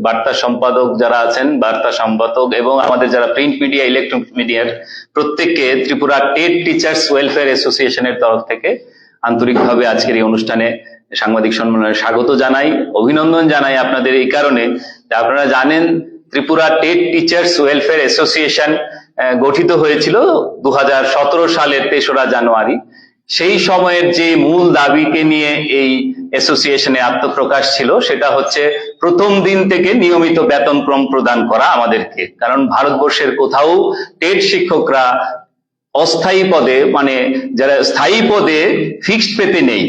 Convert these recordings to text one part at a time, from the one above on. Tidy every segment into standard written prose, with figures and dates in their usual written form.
বার্তা সম্পাদক যারা আছেন, বার্তা সম্পাদক এবং আমাদের যারা প্রিন্ট মিডিয়া, ইলেকট্রনিক মিডিয়ার প্রত্যেককে ত্রিপুরা টেট টিচার্স ওয়েলফেয়ার অ্যাসোসিয়েশনের তরফ থেকে আন্তরিকভাবে আজকের এই অনুষ্ঠানে সাংবাদিক সম্মেলনে স্বাগত জানাই, অভিনন্দন জানাই আপনাদের এই কারণে যে আপনারা জানেন Tripura TET teachers welfare association গঠিত হয়েছিল 2017 সালের 3রা জানুয়ারি। সেই সময়ের যে মূল দাবিকে নিয়ে এই অ্যাসোসিয়েশনে আত্মপ্রকাশ ছিল সেটা হচ্ছে প্রথম দিন থেকে নিয়মিত বেতনক্রম প্রদান করা আমাদেরকে, কারণ ভারতবর্ষের কোথাও টেট শিক্ষকরা অস্থায়ী পদে মানে যারা স্থায়ী পদে ফিক্সড পেতে নেই,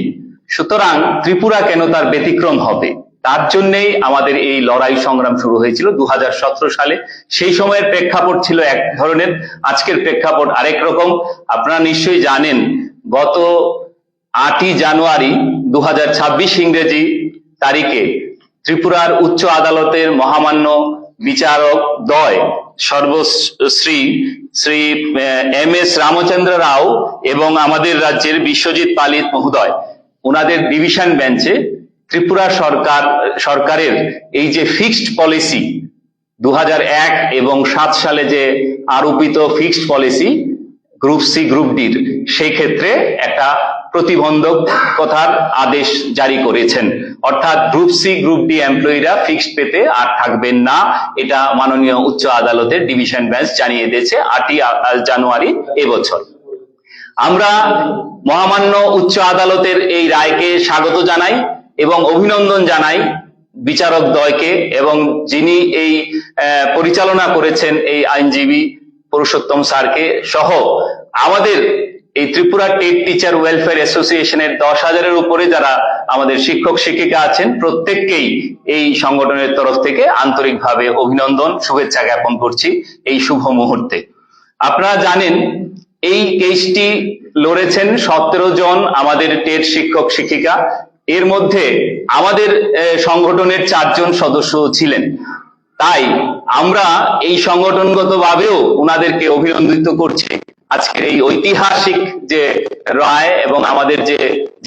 সুতরাং ত্রিপুরা কেন তার ব্যতিক্রম হবে, তার জন্যই আমাদের এই লড়াই সংগ্রাম শুরু হয়েছিল 2017 সালে। সেই সময়ের প্রেক্ষাপট ছিল এক ধরনের, আজকের প্রেক্ষাপট আরেক রকম। আপনারা নিশ্চয়ই জানেন গত 8ই জানুয়ারি 2026 ইংরেজি তারিখে ত্রিপুরার উচ্চ আদালতের মহামান্য বিচারক দ্বয় সর্বশ্রী শ্রী MS রামচন্দ্র রাও এবং আমাদের রাজ্যের বিশ্বজিৎ পালিত মহোদয় ওনাদের ডিভিশন বেঞ্চে ত্রিপুরা সরকারের এই যে ফিক্সড পলিসি 2001 এবং 7 সালে যে আরোপিত fixed policy group C group ডির, সেই ক্ষেত্রে একটা প্রতিবন্ধকতার আদেশ জারি করেছেন, অর্থাৎ গ্রুপ সি গ্রুপ ডি এমপ্লয়িরা ফিক্সড পেতে আর থাকবেন না। এটা মাননীয় উচ্চ আদালতের ডিভিশন বেঞ্চ জানিয়ে দিয়েছে 8ই জানুয়ারি এবছর। আমরা মহামান্য উচ্চ আদালতের এই রায়কে স্বাগত জানাই এবং অভিনন্দন জানাই বিচারক দ্বয়কে, এবং যিনি এই পরিচালনা করেছেন এই আইনজীবী পুরুষোত্তম স্যারকে সহ আমাদের এই ত্রিপুরা টেট টিচার ওয়েলফেয়ার অ্যাসোসিয়েশনের 10,000-এর উপরে যারা আমাদের শিক্ষক শিক্ষিকা আছেন প্রত্যেককেই এই সংগঠনের তরফ থেকে আন্তরিকভাবে অভিনন্দন, শুভেচ্ছা জ্ঞাপন করছি এই শুভ মুহূর্তে। আপনারা জানেন এই কেসটি লড়েছেন 17 জন আমাদের টেট শিক্ষক শিক্ষিকা, এর মধ্যে আমাদের সংগঠনের 4 জন সদস্য ছিলেন। তাই আমরা এই সংগঠনগতভাবেও ওনাদেরকে অভিনন্দিত করছি আজকের এই ঐতিহাসিক যে রায়, এবং আমাদের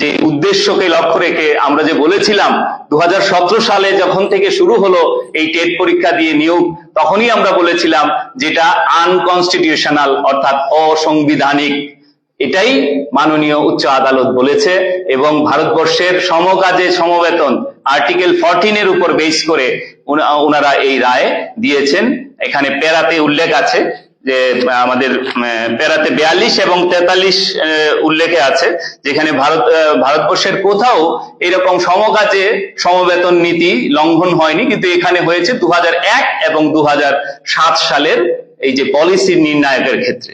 যে উদ্দেশ্যকে লক্ষ্য রেখে আমরা যে বলেছিলাম 2017 সালে যখন থেকে শুরু হলো এই টেট পরীক্ষা দিয়ে নিয়োগ, তখনই আমরা বলেছিলাম যেটা আনকনস্টিটিউশনাল অর্থাৎ অসাংবিধানিক, এটাই মাননীয় উচ্চ আদালত বলেছে, এবং ভারতবর্ষের সমকাজে সমবেতন আর্টিকেল 14-এর উপর বেস করে ওনারা এই রায় দিয়েছেন। এখানে প্যারাতে উল্লেখ আছে যে আমাদের প্যারাতে 42 এবং 43 উল্লেখে আছে, যেখানে ভারতবর্ষের কোথাও এরকম সমকাজে সমবেতন নীতি লঙ্ঘন হয়নি, কিন্তু এখানে হয়েছে 2001 এবং 2007 সালের এই যে পলিসি নির্ণায়কের ক্ষেত্রে।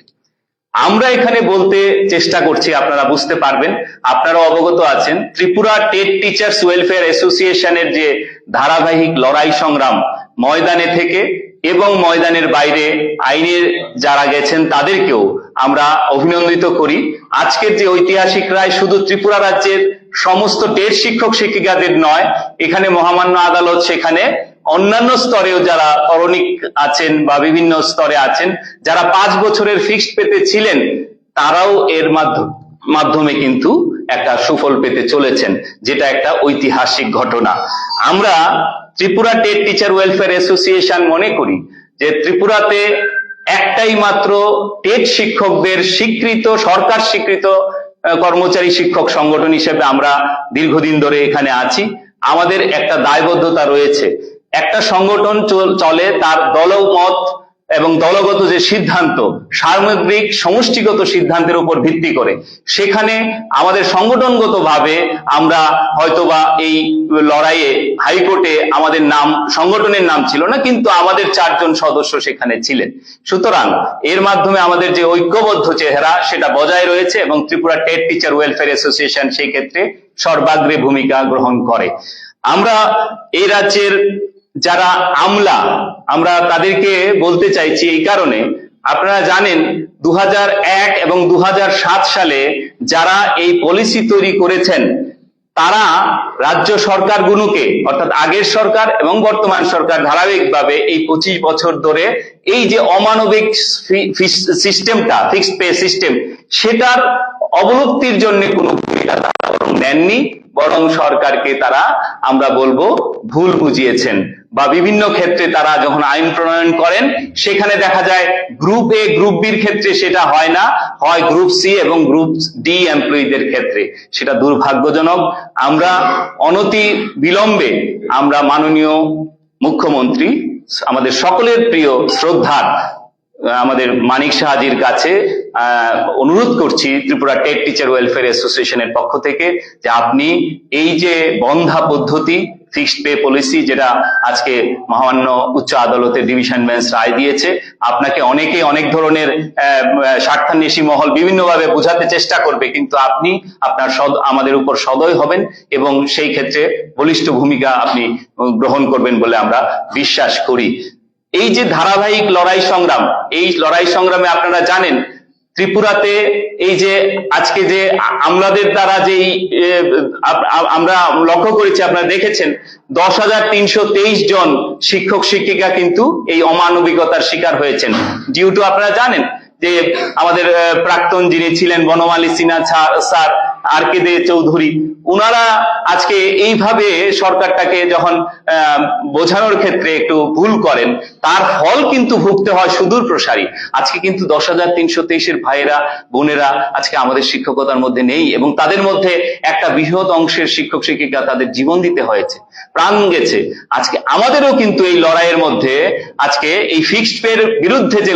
আমরা এখানে বলতে চেষ্টা করছি, আপনারা বুঝতে পারবেন, আপনারা অবগত আছেন ত্রিপুরা টেট টিচার্স ওয়েলফেয়ার অ্যাসোসিয়েশনের যে ধারাবাহিক লড়াই সংগ্রাম ময়দানে থেকে এবং ময়দানের বাইরে আইনের যারা গেছেন তাদেরকেও আমরা অভিনন্দিত করি। আজকের যে ঐতিহাসিক রায় শুধু ত্রিপুরা রাজ্যের সমস্ত টেট শিক্ষক শিক্ষিকাদের নয়, এখানে মহামান্য আদালত সেখানে অন্যান্য স্তরেও যারা করণিক আছেন বা বিভিন্ন স্তরে আছেন যারা 5 বছরের ফিক্সড পেতে ছিলেন, তারাও এর মাধ্যমে কিন্তু একটা সুফল পেতে চলেছেন, যেটা একটা ঐতিহাসিক ঘটনা। আমরা Tripura TET teacher welfare association মনে করি যে ত্রিপুরাতে একটাই মাত্র টেট শিক্ষকদের স্বীকৃত, সরকার স্বীকৃত কর্মচারী শিক্ষক সংগঠন হিসেবে আমরা দীর্ঘদিন ধরে এখানে আছি। আমাদের একটা দায়বদ্ধতা রয়েছে, একটা সংগঠন চলে তার দলমত এবং দলগত যে সিদ্ধান্ত, সামগ্রিক সমষ্টিগত সিদ্ধান্তের উপর ভিত্তি করে, সেখানে আমাদের সংগঠনগতভাবে আমরা হয়তোবা এই লড়াইয়ে হাইকোর্টে আমাদের নাম, সংগঠনের নাম ছিল না, কিন্তু আমাদের 4 জন সদস্য সেখানে ছিলেন। সুতরাং এর মাধ্যমে আমাদের যে ঐক্যবদ্ধ চেহারা সেটা বজায় রয়েছে, এবং Tripura TET teacher welfare association সেই ক্ষেত্রে সর্বাগ্রে ভূমিকা গ্রহণ করে। আমরা এই রাজ্যের যারা আমলা, আমরা তাদেরকে বলতে চাইছি এই কারণে, আপনারা জানেন 2001 এবং 2007 সালে যারা এই পলিসি তৈরি করেছেন তারা রাজ্য সরকারগুলোকে, অর্থাৎ আগের সরকার এবং বর্তমান সরকার ধারাবাহিকভাবে এই 25 বছর ধরে এই যে অমানবিক সিস্টেমটা, ফিক্সড পে সিস্টেম, সেটার অবলুপ্তির জন্য কোনো ভূমিকা নেননি, বরং সরকারকে তারা আমরা বলবো ভুল বুঝিয়েছেন। বা বিভিন্ন ক্ষেত্রে তারা যখন আইন প্রণয়ন করেন সেখানে দেখা যায় গ্রুপ এ গ্রুপ বির ক্ষেত্রে সেটা হয় না, হয় গ্রুপ সি এবং গ্রুপ ডি এমপ্লয়ীদের ক্ষেত্রে। সেটা দুর্ভাগ্যজনক। আমরা অনতি বিলম্বে আমরা মাননীয় মুখ্যমন্ত্রী, আমাদের সকলের প্রিয় শ্রদ্ধার আমাদের মানিক সাহাজির কাছে অনুরোধ করছি ত্রিপুরা টেট টিচার ওয়েলফেয়ার অ্যাসোসিয়েশনের পক্ষ থেকে, যে আপনি এই যে বন্ধা পদ্ধতি ফিক্সড পে পলিসি যেটা আজকে মহামান্য উচ্চ আদালতের ডিভিশন বেঞ্চ রায় দিয়েছে, আপনাকে অনেকে অনেক ধরনের স্বার্থান্বেষী মহল বিভিন্নভাবে বোঝাতে চেষ্টা করবে, কিন্তু আপনি আপনার আমাদের উপর সদয় হবেন এবং সেই ক্ষেত্রে বলিষ্ঠ ভূমিকা আপনি গ্রহণ করবেন বলে আমরা বিশ্বাস করি। এই যে ধারাবাহিক লড়াই সংগ্রাম, এই লড়াই সংগ্রামে আপনারা জানেন ত্রিপুরাতে এই যে আজকে যে আমলাদের দ্বারা যে আমরা লক্ষ্য করেছি, আপনারা দেখেছেন 10,323 জন শিক্ষক শিক্ষিকা কিন্তু এই অমানবিকতার শিকার হয়েছেন। ডিউ টু আপনারা জানেন যে আমাদের প্রাক্তন যিনি ছিলেন বনমালী সিনহা স্যার, আর কে দে চৌধুরী, উনারা আজকে এইভাবে সরকারটাকে যখন বোঝানোর ক্ষেত্রে একটু ভুল করেন, তার ফল কিন্তু ভুগতে হয় সুদূর প্রসারী। আজকে কিন্তু 10,323 ভাইয়েরা বোনেরা আজকে আমাদের শিক্ষকতার মধ্যে নেই, এবং তাদের মধ্যে একটা বৃহৎ অংশের শিক্ষক শিক্ষিকা তাদের জীবন দিতে হয়েছে, প্রাণ গেছে। আজকে আমাদেরও কিন্তু এই লড়াইয়ের মধ্যে, আজকে এই ফিক্সড পের বিরুদ্ধে যে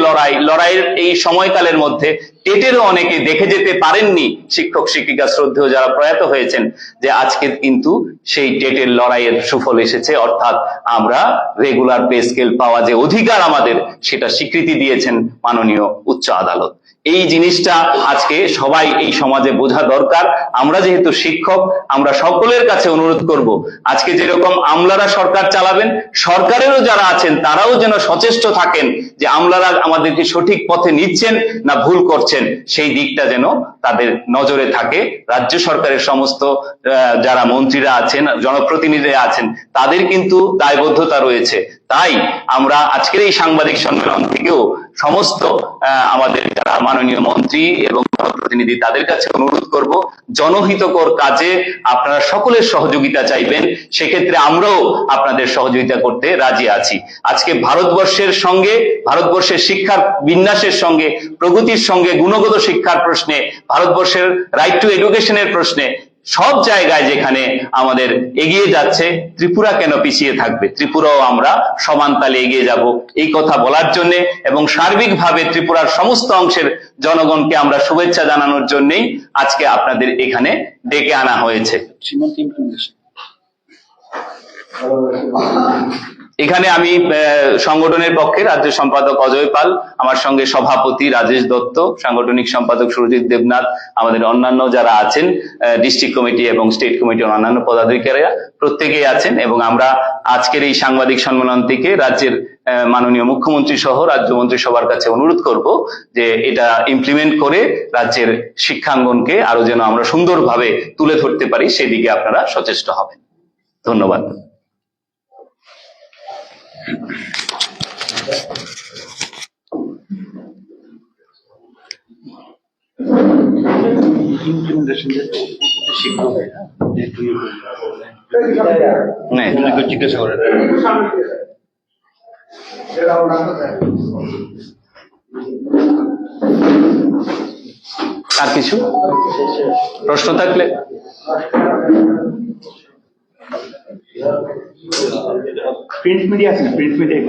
লড়াইয়ের এই সময়কালের মধ্যে টেটেরও অনেকে দেখে যেতে পারেননি শিক্ষক শিক্ষিকা শ্রদ্ধেয় যারা প্রয়াত হয়েছেন, যে আজকে কিন্তু সেই টেটের লড়াইয়ের সুফল এসেছে, অর্থাৎ আমরা রেগুলার পে স্কেল পাওয়া যে অধিকার আমাদের, সেটা স্বীকৃতি দিয়েছেন মাননীয় উচ্চ আদালত। এই জিনিসটা আজকে সবাই এই সমাজে বোঝা দরকার। আমরা যেহেতু শিক্ষক, আমরা সকলের কাছে অনুরোধ করব, আজকে যেরকম আমলারা সরকার চালাবেন, সরকারেরও যারা আছেন তারাও যেন সচেষ্ট থাকেন যে আমলারা আমাদেরকে সঠিক পথে নিচ্ছেন না ভুল করছেন, সেই দিকটা যেন তাদের নজরে থাকে। রাজ্য সরকারের সমস্ত যারা মন্ত্রীরা আছেন, জনপ্রতিনিধিরা আছেন, তাদের কিন্তু দায়বদ্ধতা রয়েছে। তাই আমরা আজকের এই সাংবাদিক সম্মেলন থেকেও সমস্ত আমাদের যারা মাননীয় মন্ত্রী এবং জনপ্রতিনিধি, তাদের কাছে অনুরোধ করব, জনহিতকর কাজে আপনারা সকলের সহযোগিতা চাইবেন, সেক্ষেত্রে আমরাও আপনাদের সহযোগিতা করতে রাজি আছি। আজকে ভারতবর্ষের সঙ্গে, ভারতবর্ষের শিক্ষার বিন্যাসের সঙ্গে, প্রগতির সঙ্গে, গুণগত শিক্ষার প্রশ্নে, ভারতবর্ষের রাইট টু এডুকেশনের প্রশ্নে সব জায়গায় যেখানে আমাদের এগিয়ে যাচ্ছে, ত্রিপুরা কেন পিছিয়ে থাকবে? ত্রিপুরাও আমরা সমান তালে এগিয়ে যাব, এই কথা বলার জন্য এবং সার্বিকভাবে ত্রিপুরার সমস্ত অংশের জনগণকে আমরা শুভেচ্ছা জানানোর জন্যই আজকে আপনাদের এখানে ডেকে আনা হয়েছে। এখানে আমি সংগঠনের পক্ষে রাজ্য সম্পাদক অজয় পাল, আমার সঙ্গে সভাপতি রাজেশ দত্ত, সাংগঠনিক সম্পাদক সুরজিৎ দেবনাথ, আমাদের অন্যান্য যারা আছেন ডিস্ট্রিক্ট কমিটি এবং স্টেট কমিটির অন্যান্য পদাধিকারীরা প্রত্যেকেই আছেন। এবং আমরা আজকের এই সাংবাদিক সম্মেলন থেকে রাজ্যের মাননীয় মুখ্যমন্ত্রী সহ রাজ্য মন্ত্রিসভার কাছে অনুরোধ করব যে এটা ইমপ্লিমেন্ট করে রাজ্যের শিক্ষাঙ্গনকে আরো যেন আমরা সুন্দরভাবে তুলে ধরতে পারি, সেদিকে আপনারা সচেষ্ট হবেন। ধন্যবাদ। জিজ্ঞাসা করে আর কিছু প্রশ্ন থাকলে প্রিন্ট মিডিয়া আছে না, প্রিন্ট মিডিয়া